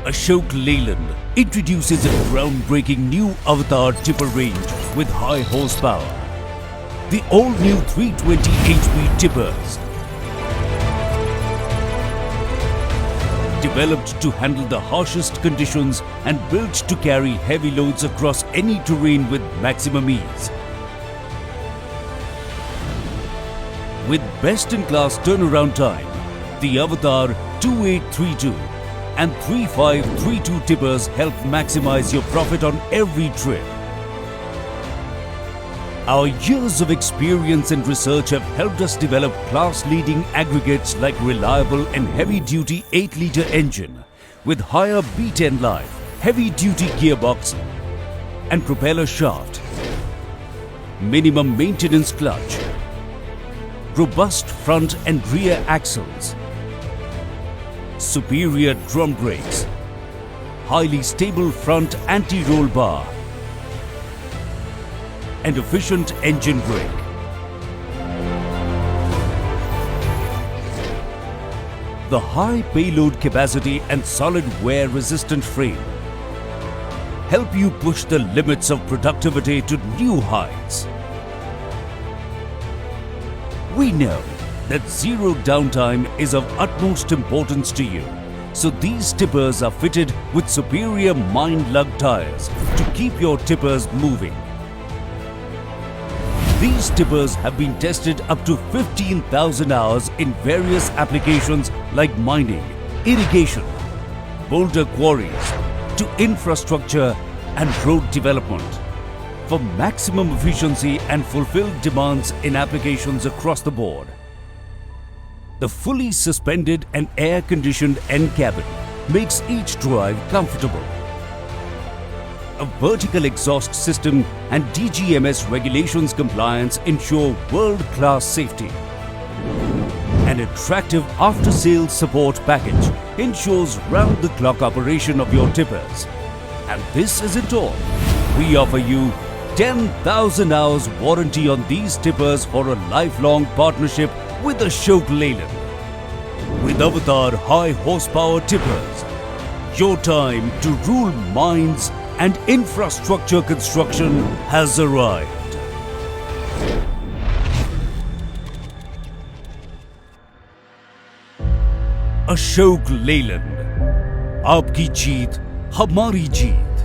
Ashok Leyland introduces a groundbreaking new Avatar tipper range with high horsepower. The all-new 320 HP tippers, developed to handle the harshest conditions and built to carry heavy loads across any terrain with maximum ease. With best-in-class turnaround time, the Avatar 2832 and 3532 tippers help maximize your profit on every trip. Our years of experience and research have helped us develop class-leading aggregates like reliable and heavy-duty 8-liter engine with higher B10 life, heavy-duty gearbox and propeller shaft, minimum maintenance clutch, robust front and rear axles, superior drum brakes, highly stable front anti-roll bar, and efficient engine brake. The high payload capacity and solid wear-resistant frame help you push the limits of productivity to new heights. We know that zero downtime is of utmost importance to you, so these tippers are fitted with superior mine lug tires to keep your tippers moving. These tippers have been tested up to 15,000 hours in various applications like mining, irrigation, boulder quarries, to infrastructure and road development for maximum efficiency and fulfill demands in applications across the board. The fully suspended and air-conditioned end cabin makes each drive comfortable. A vertical exhaust system and DGMS regulations compliance ensure world-class safety. An attractive after-sales support package ensures round-the-clock operation of your tippers. And this isn't all. We offer you 10,000 hours warranty on these tippers for a lifelong partnership with Ashok Leyland. With Avatar high horsepower tippers, your time to rule mines and infrastructure construction has arrived. Ashok Leyland, आपकी जीत हमारी जीत।